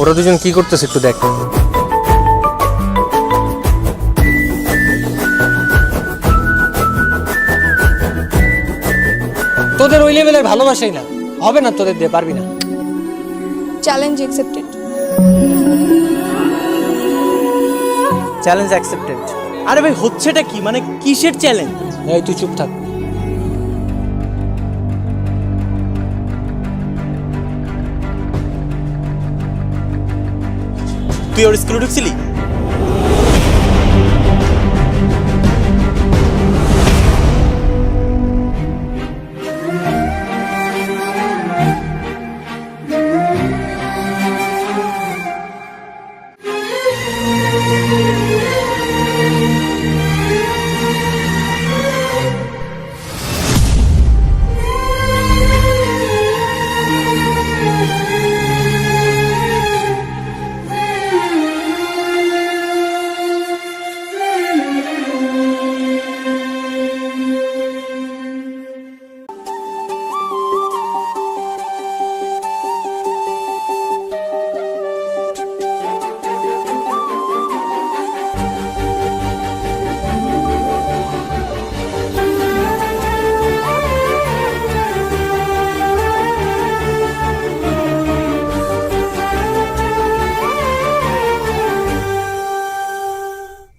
ওরা দুজন কি করতেছে একটু দেখ। তোদের ওই লেভেলের ভালোবাসাই না, হবে না, তোদের দিয়ে পারবি না। Challenge accepted. Challenge accepted. আরে ভাই হচ্ছেটা কি, মানে কিসের চ্যালেঞ্জ? এই তুই চুপ থাক। তুই ওর স্কুলে ঢুকছিলি?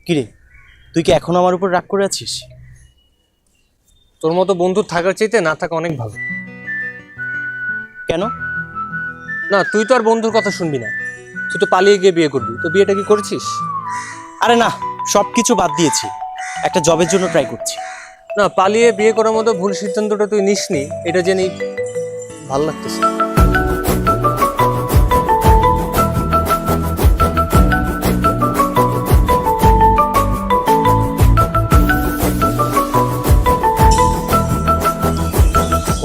কিরে, তুই কি এখনো আমার উপর রাগ করে আছিস? তোর মতো বন্ধু থাকার চাইতে না থাকা অনেক ভালো। কেন? না, তুই তো আর বন্ধুর কথা শুনবি না, তুই তো পালিয়ে গিয়ে বিয়ে করবি। তো বিয়েটা কি করেছিস? আরে না, সব কিছু বাদ দিয়েছি, একটা জবের জন্য ট্রাই করছি। না, পালিয়ে বিয়ে করার মতো ভুল সিদ্ধান্তটা তুই নিসনি, এটা জেনেই ভালো লাগতেছে।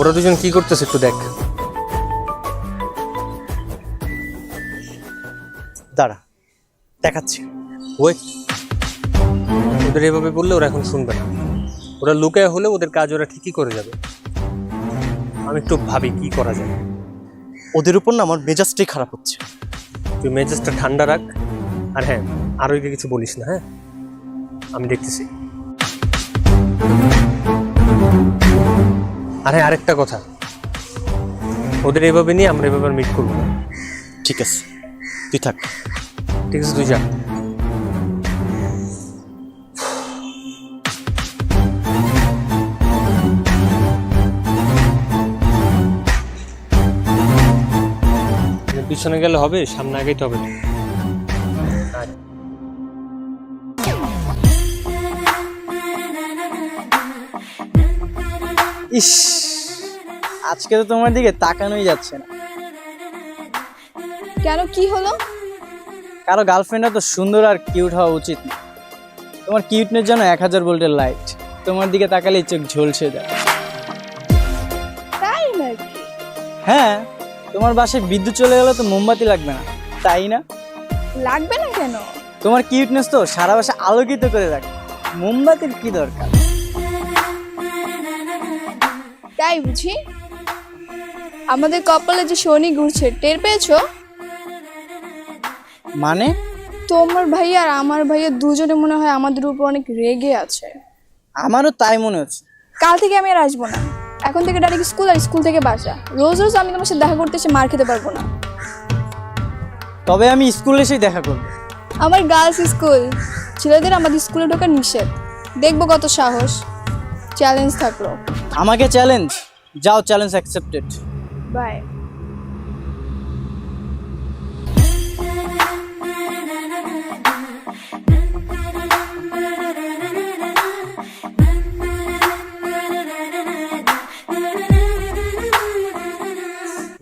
ওরা দুজন কি করতেছে একটু দেখ। দাঁড়া, দেখাচ্ছি। ওই ওদের এভাবে বললে ওরা এখন শুনবে না। ওরা লুকায় হলে ওদের কাজ ওরা ঠিকই করে যাবে। আমি একটু ভাবি কি করা যায়। ওদের উপর না আমার মেজাজটাই খারাপ হচ্ছে। তুই মেজাজটা ঠান্ডা রাখ, আর হ্যাঁ, আরো কিছু বলিস না। হ্যাঁ, আমি দেখতেছি। আর হ্যাঁ, আরেকটা কথা, ওদের এভাবে নিয়ে আমরা এভাবে মিট করবো না। ঠিক আছে, তুই থাক। ঠিক আছে, তুই যা। পিছনে গেলে হবে, সামনে আগাইতে হবে। ইস, আজকে তো তোমার দিকে তাকানোই যাচ্ছে না। কেন, কি হলো? কারো গার্লফ্রেন্ডরা তো সুন্দর আর কিউট হওয়া উচিত না। তোমার কিউটনেস যেন 1000 ভোল্টের লাইট, তোমার দিকে তাকালেই চোখ ঝলসে যায়। তাই নাকি? হ্যাঁ, তোমার বাসায় বিদ্যুৎ চলে গেলে তো মোমবাতি লাগবে না, তাই না? লাগবে না কেন? তোমার কিউটনেস তো সারা বাসা আলোকিত করে রাখে, মোমবাতির কি দরকার? তাই বুঝি? আমাদের কপালে যে শনি ঘুরছে টের পেয়েছো? মানে? তোমার ভাইয়া আর আমার ভাইয়া দুজনে মনে হয় আমাদের উপর অনেক রেগে আছে। আমারও তাই মনে হচ্ছে। কাল থেকে আমি আর আসবো না, এখন থেকে ডাইরেক্ট স্কুল, আর স্কুল থেকে বাসা। রোজ রোজ আমি তোমার সাথে দেখা করতে এসে মার খেতে পারবো না। তবে আমি স্কুলে এসেই দেখা করবো। আমার গার্লস স্কুল, ছেলেদের আমাদের স্কুলে ঢোকা নিষেধ। দেখবো কত সাহস। চ্যালেঞ্জ থাকলো। আমাকে চ্যালেঞ্জ? যাও, চ্যালেঞ্জ অ্যাকসেপ্টেড। বাই।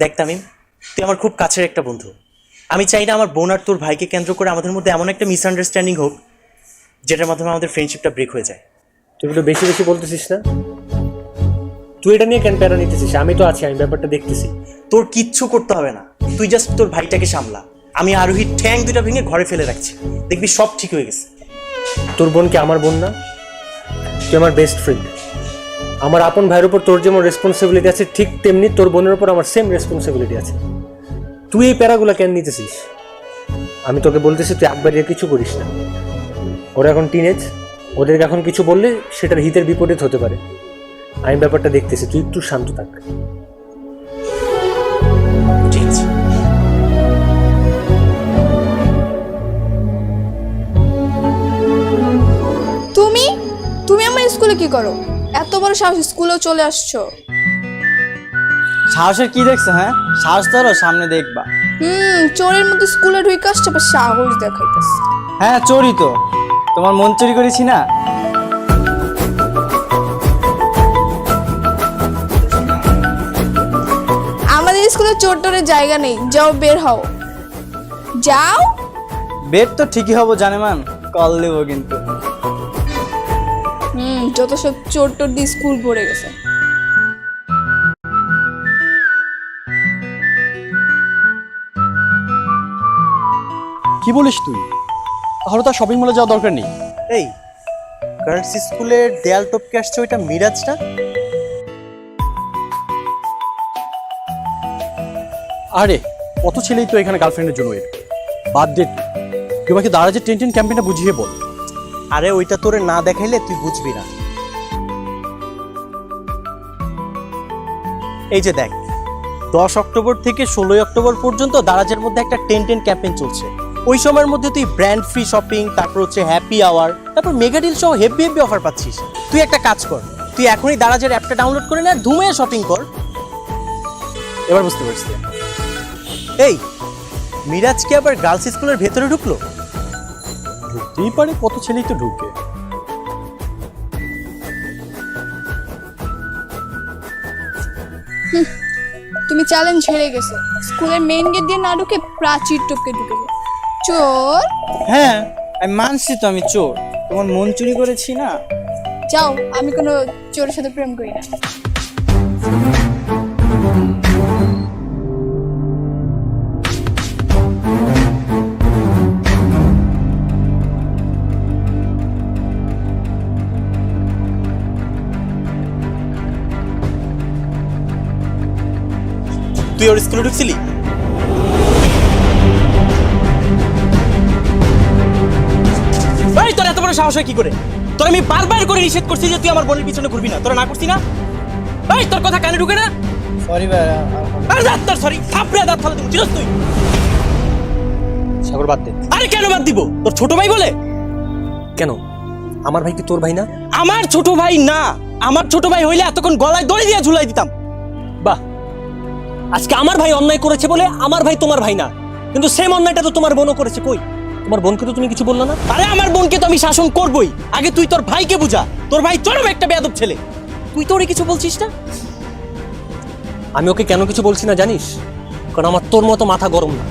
দেখ তামিম, তুই আমার খুব কাছের একটা বন্ধু। আমি চাই না আমার বোন আর তোর ভাইকে কেন্দ্র করে আমাদের মধ্যে এমন একটা মিসআন্ডারস্ট্যান্ডিং হোক যেটার মাধ্যমে আমাদের ফ্রেন্ডশিপটা ব্রেক হয়ে যায়। তুই একটু বেশি বেশি বলতেছিস না? তুই এটা নিয়ে কেন প্যারা নিতেছিস? আমি তো আছি, আমি ব্যাপারটা দেখতেছি। তোর কিচ্ছু করতে হবে না, তুই জাস্ট তোর ভাইটাকে সামলা। আমি আরোহীর ঠ্যাং দুটা ভেঙে ঘরে ফেলে রাখছি, দেখবি সব ঠিক হয়ে গেছে। তোর বোন কি আমার বোন না? তুই আমার বেস্ট ফ্রেন্ড। আমার আপন ভাইয়ের উপর তোর যেমন রেসপন্সিবিলিটি আছে, ঠিক তেমনি তোর বোনের উপর আমার সেম রেসপন্সিবিলিটি আছে। তুই এই প্যারাগুলো কেন নিতেছিস? আমি তোকে বলতেছি তুই একবার কিছু করিস না। ওরা এখন টিনেজ, ওদেরকে এখন কিছু বললে সেটার হিতের বিপরীত হতে পারে। আমি ব্যাপারটা দেখতেছি, তুই একটু শান্ত থাক। ঠিক আছে। তুমি তুমি আমার স্কুলে কি করো? এত বড় সাহস, স্কুলেও চলে আসছো? সাহসের কি দেখছো? হ্যাঁ, সাহস ধরো, সামনে দেখবা। চোরের মতো স্কুলে ঢুকে আসছে, আবার সাহস দেখাইতেছে। হ্যাঁ, চোরই তো। তোমার মন চুরি করেছি না? আমাদের স্কুলে চোর টোরের জায়গা নেই, যাও বের হও, যাও। বেড তো ঠিকই হবো জানেমান, কল দেবো কিন্তু। যত সব চোর টোর দিয়ে স্কুল ভরে গেছে। কি বলিস তুই? তাহলে তো শপিং মলে যাওয়ার দরকার নেই। এই গার্লস স্কুলের দেয়াল টপকে আসছে, ওইটা মিরাজটা? আরে কত ছেলেই তো এখানে গার্লফ্রেন্ডের জন্য ওয়েট করে। বাদ দে তুই, কেউ বাকি দাঁড়া যে টেন ক্যাম্পেইনটা বুঝিয়ে বল। আরে ওইটা তোরে না দেখাইলে তুই বুঝবি না। এই যে দেখ, 10 অক্টোবর থেকে 16 অক্টোবর পর্যন্ত দারাজের মধ্যে একটা 10 ক্যাম্পেইন চলছে। ওই সময়ের মধ্যে তুই ব্র্যান্ড ফ্রি শপিং, তারপর হচ্ছে হ্যাপি আওয়ার, তারপর মেগা ডিল সহ হেভি হেভি অফার পাচ্ছিস। তুই একটা কাজ কর, তুই এখনই দারাজের অ্যাপটা ডাউনলোড করে নে আর ধুমে শপিং কর। এবার বুঝতে পারছি। এই মিরাজ কি আবার গার্লস স্কুলের ভেতরে ঢুকলো? ঢুকতেই পারে, কত ছেলেই তো ঢুকে। তুমি চ্যালেঞ্জ হেরে গেছো। স্কুলের মেইন গেট দিয়ে না ঢুকে প্রাচীর টপকে ঢুকেছো। চোর! হ্যাঁ, আমি মানছি তো আমি চোর। তোমার মন চুরি করেছি না? যাও, আমি কোনো চোরের সাথে প্রেম করি না। তুই ওর স্কুলে ঢুকছিলি? তোর এত বড় সাহস হয় কি করে? তোর আমি বারবার করে নিষেধ করছি যে তুই আমার বোনের পিছনে ঘুরবি না, তোরা না করছি না? তোর কথা কানে ঢুকে না? সরি ভাই। আরে দাঁত তোর সরি, থাপড়ে দাঁত ফালা দিব, চিনস তুই? সাগর বাদ দে। আরে কেন বাদ দিব? তোর ছোট ভাই বলে? কেন? আমার ভাই কি তোর ভাই না? আমার ছোট ভাই না। আমার ছোট ভাই হইলে এতক্ষণ গলায় দড়ি দিয়ে ঝুলাই দিতাম। বাহ, আজকে আমার ভাই অন্যায় করেছে বলে আমার ভাই তোমার ভাই না, কিন্তু সেম অন্যায়টা তো তোমার বোনও করেছে। কই তোমার বোনকে তো তুমি কিছু বললো না? আরে আমার বোনকে তো আমি শাসন করবই, আগে তুই তোর ভাইকে বুঝা। তোর ভাই চরম একটা বেয়াদব ছেলে, তুই তো ওরে কিছু বলছিস না? আমি ওকে কেন কিছু বলছি না জানিস? কারণ আমার তোর মতো মাথা গরম না।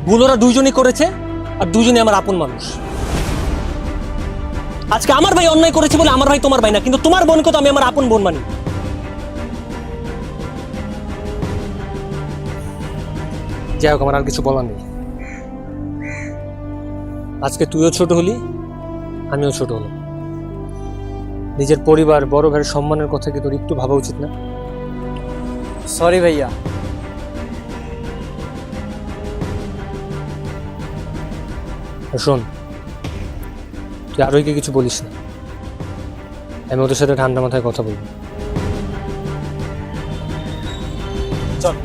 ভুল ওরা দুইজনই করেছে, আর দুজনই আমার আপন মানুষ। আজকে আমার ভাই অন্যায় করেছে বলে আমার ভাই তোমার ভাই না, কিন্তু তোমার বোনকে তো আমি আমার আপন বোন মানি। যাই হোক, আমার আর কিছু বলার নেই। আজকে তুইও ছোট হলি, আমিও ছোট হলাম। নিজের পরিবার, বড় ভাইয়ের সম্মানের কথা কি তোর একটু ভাবা উচিত না? সরি ভাইয়া। শোন, তুই আরোহীকে কিছু বলিস না। আমি ওদের সাথে ঠান্ডা মাথায় কথা বলবো। চল।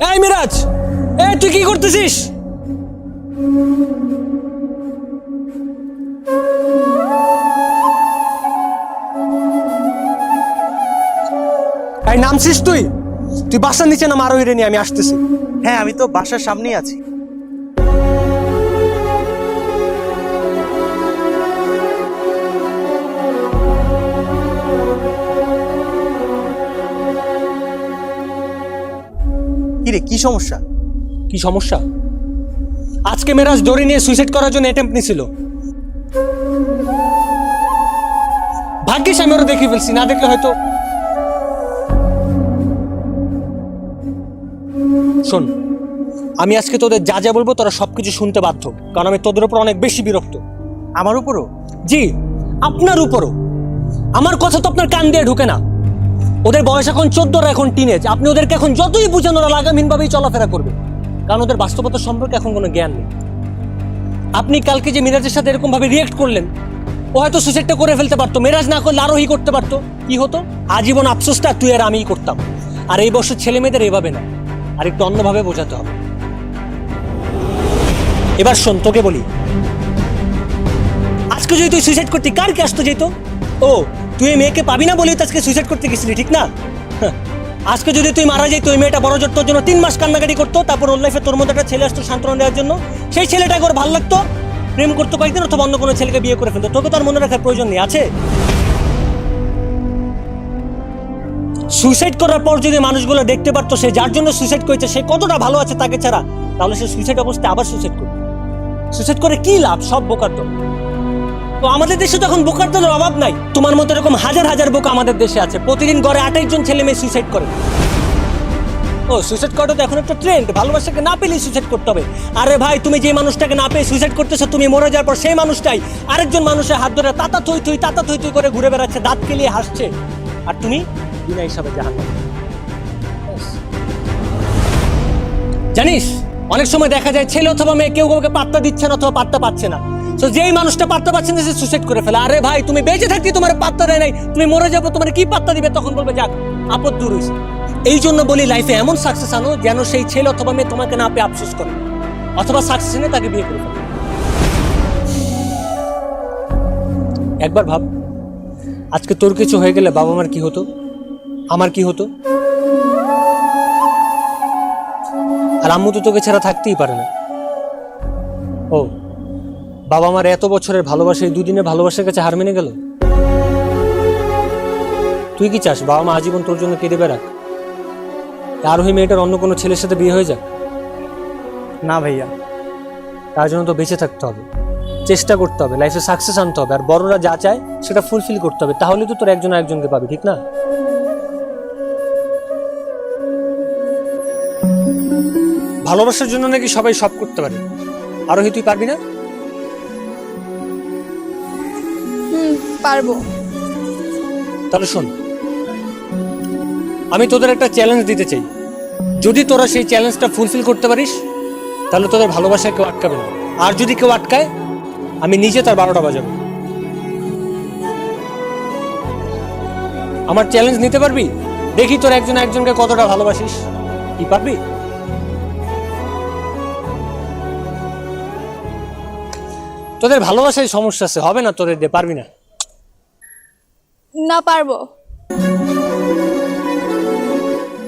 এই মিরাজ, তুই কি করতেছিস? এই নামছিস তুই? তুই বাসার নিচে নাম, আরোহীরে নিয়ে আমি আসতেছি। হ্যাঁ, আমি তো বাসার সামনেই আছি। কিরে কি সমস্যা? কি সমস্যা? আজকে মেরাজ দড়ি নিয়ে সুইসাইড করার জন্য অ্যাটেম্প্ট নিছিল। ভাগ্যিস আমি ওরা দেখে ফেলছি, না দেখলে হয়তো। শোন, আমি আজকে তোদের যা যা বলবো তোরা সবকিছু শুনতে বাধ্য, কারণ আমি তোদের উপর অনেক বেশি বিরক্ত। আমার উপরও? জি, আপনার উপরও। আমার কথা তো আপনার কান দিয়ে ঢুকে না। ওদের বয়স এখন 14, এখন টিনেজ। আপনি ওদেরকে এখন যতই বুঝান ওরা লাগামহীনভাবেই চলাফেরা করবে, কারণ ওদের বাস্তবতা সম্পর্কে এখন কোনো জ্ঞান নেই। আপনি কালকে যে মিরাজের সাথে এরকম ভাবে রিয়েক্ট করলেন, ও হয়তো সুইসাইডটা করে ফেলতে পারতো, মেরাজ না করলে আরোহী করতে পারতো। কি হতো? আজীবন আফসোসটা তুই আর আমিই করতাম। আর এই বছর ছেলে মেয়েদের এভাবে না, আর একটু অন্যভাবে বোঝাতে হবে। এবার শোন, তোকে বলি, আজকে যদি তুই সুইসাইড করতি কার কে আসতো যেত? ও, তুই এই মেয়েকে পাবি না বলেই তো আজকে সুইসাইড করতে গেছিলি, ঠিক না? আজকে যদি তুই মারা যাই, তুই মেয়েটা বড় জোর তোর জন্য 3 মাস কান্নাকাটি করতো, তারপর ওর লাইফে তোর মধ্যে একটা ছেলে আসতো সান্ত্বনা দেওয়ার জন্য। সেই ছেলেটাকে ওর ভালো লাগতো, প্রেম করতো কয়েকদিন, অথবা অন্য কোনো ছেলেকে বিয়ে করে ফেলতো। তোকে তো আর মনে রাখার প্রয়োজন নেই, আছে? সুইসাইড করার পর যদি মানুষগুলো দেখতে পারতো সে যার জন্য সুইসাইড করেছে সে কতটা ভালো আছে তাকে ছাড়া, তাহলে সে সুইসাইড অবস্থায় আবার সুইসাইড করবে। সুইসাইড করে কি লাভ? সব বোকার দল। তো আমাদের দেশে তো এখন বোকার দলের অভাব নাই। তোমার মতো এরকম হাজার হাজার বোকা আমাদের দেশে আছে। প্রতিদিন গড়ে 28 জন ছেলে মেয়ে সুইসাইড করে। ও, সুইসাইড করাটা তো এখন একটা ট্রেন্ড। ভালোবাসাকে না পেলেই সুইসাইড করতে হবে। আরে ভাই, তুমি যে মানুষটাকে না পেয়ে সুইসাইড করতেছো, তুমি মরে যাওয়ার পর সেই মানুষটাই আরেকজন মানুষের হাত ধরে তাতা থই থই করে ঘুরে বেড়াচ্ছে, দাঁত কেলিয়ে হাসছে, আর তুমি বিনা হিসাবে জাহান্নামে। জানিস, অনেক সময় দেখা যায় ছেলে অথবা মেয়ে কেউ কাউকে পাত্তা দিচ্ছে না অথবা পাত্তা পাচ্ছে না। তো যেই মানুষটা পাত্তা পাচ্ছে না সে সুইসাইড করে ফেলে। আরে ভাই, তুমি বেঁচে থাকতে তোমার পাত্তা দেয় নাই, তুমি মরে যাবো, তোমার কি পাত্তা দিবে? তখন বলবে যাক আপদ দূর হয়েছে। এই জন্য বলি, লাইফে এমন সাকসেস আনো যেন সেই ছেলে অথবা মেয়ে তোমাকে না পেয়ে আফসোস করে, অথবা সাকসেস এনে তাকে বিয়ে করে ফেলে। একবার ভাব, আজকে তোর কিছু হয়ে গেলে বাবা মার কি হতো, আমার কি হতো? আর আম্মু তো তোকে ছাড়া থাকতেই পারে না। ও, বাবা মার এত বছরের ভালোবাসা এই দুদিনের ভালোবাসার কাছে হার মেনে গেল। তুই কি চাস বাবা মা আজীবন তোর জন্য কেঁদে বেড়াক? আর ওই মেয়েটার অন্য কোনো ছেলের সাথে বিয়ে হয়ে যাক? না ভাইয়া, তার জন্য তো বেঁচে থাকতে হবে, চেষ্টা করতে হবে, লাইফে সাকসেস আনতে হবে, আর বড়রা যা চায় সেটা ফুলফিল করতে হবে। তাহলে তো তোর একজন আরেকজনকে পাবি, ঠিক না? ভালোবাসার জন্য নাকি সবাই সব করতে পারে, আরোহী তুই পারবি না? পারবো। তাহলে শোন, আমি তোদের একটা চ্যালেঞ্জ দিতে চাই। যদি তোরা সেই চ্যালেঞ্জটা ফুলফিল করতে পারিস তাহলে তোদের ভালোবাসায় কেউ আটকাবে না, আর যদি কেউ আটকায় আমি নিজে তার 12টা বাজাবো। আমার চ্যালেঞ্জ নিতে পারবি? দেখি তোর একজন একজনকে কতটা ভালোবাসিস। কি পারবি? তোদের ভালোবাসায় সমস্যা আছে, হবে না তোদের দিয়ে, পারবি না। না, পারবো।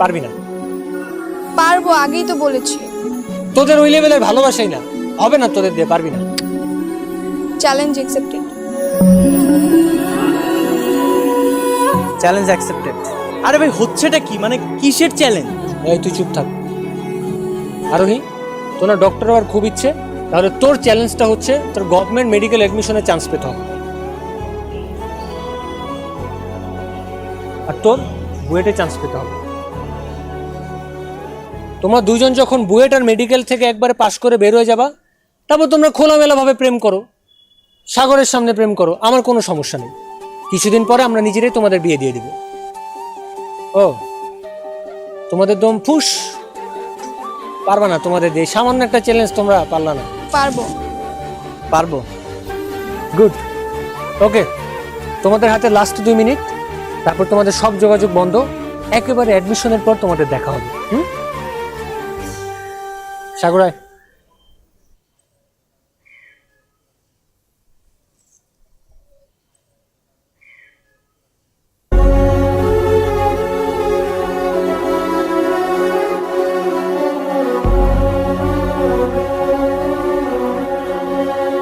পারবি না? পারবো, আগেই তো বলেছি। তোদের ওই লেভেলের ভালোবাসাই না, হবে না তোদের দিয়ে, পারবি না। Challenge accepted. Challenge accepted. আরে ভাই, হচ্ছেটা কি? মানে কিসের চ্যালেঞ্জ? এই তুই চুপ থাক। আরোহী, তোর ডক্টর হওয়ার খুব ইচ্ছে, তাহলে তোর চ্যালেঞ্জটা হচ্ছে তোর গভর্নমেন্ট মেডিকেল অ্যাডমিশনে চান্স পেতে হবে, আর তোর বুয়েটে চান্স পেতে হবে। তোমরা দুজন যখন বুয়েট আর মেডিকেল থেকে একবারে পাশ করে বের হয়ে যাবা, তারপর তোমরা খোলামেলাভাবে প্রেম করো, সাগরের সামনে প্রেম করো, আমার কোনো সমস্যা নেই। কিছুদিন পরে আমরা নিজেরাই তোমাদের বিয়ে দিয়ে দিব। ও, তোমাদের দম ফুস, পারবা না তোমাদের দিয়ে। সামান্য একটা চ্যালেঞ্জ তোমরা পারলা না। পারবো। পারবো। গুড, ওকে। তোমাদের হাতে লাস্ট 2 মিনিট, তারপর তোমাদের সব যোগাযোগ বন্ধ। একেবারে অ্যাডমিশনের পর তোমাদের দেখা হবে। সাগরায়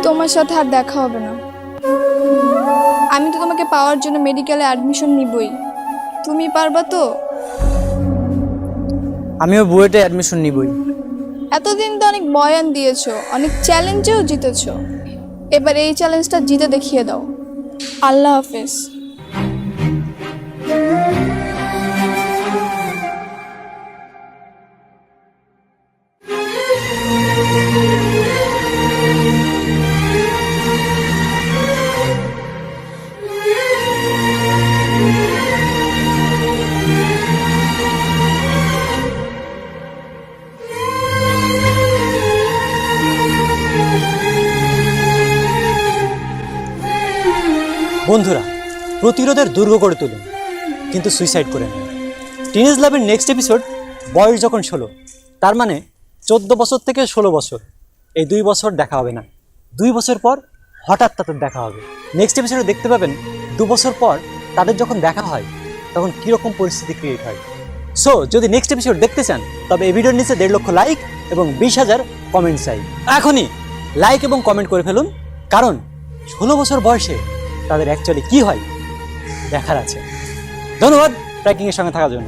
তোমার সাথে আর দেখা হবে না। আমি তো তোমাকে পাওয়ার জন্য মেডিকেলে অ্যাডমিশন নিবই। তুমি পারবা তো? আমিও বুয়েটে অ্যাডমিশন নিবই। এতদিন তো অনেক বয়ান দিয়েছো, অনেক চ্যালেঞ্জেও জিতেছো, এবার এই চ্যালেঞ্জটা জিতে দেখিয়ে দাও। আল্লাহ হাফেজ। বন্ধুরা, প্রতিরোধের দুর্গ করে তুলুন, কিন্তু সুইসাইড করে না। টিনেজ লাভের নেক্সট এপিসোড বয়স যখন 16, তার মানে 14 বছর থেকে 16 বছর, এই 2 বছর দেখা হবে না। 2 বছর পর হঠাৎ তাদের দেখা হবে। নেক্সট এপিসোডে দেখতে পাবেন 2 বছর পর তাদের যখন দেখা হয় তখন কীরকম পরিস্থিতি ক্রিয়েট হয়। সো যদি নেক্সট এপিসোড দেখতে চান তবে এই ভিডিওর নিচে 1.5 লক্ষ লাইক এবং 20,000 কমেন্ট চাই। এখনই লাইক এবং কমেন্ট করে ফেলুন, কারণ 16 বছর বয়সে তাদের অ্যাকচুয়ালি কি হয় দেখার আছে। ধন্যবাদ ট্র্যাকিংয়ের সঙ্গে থাকার জন্য।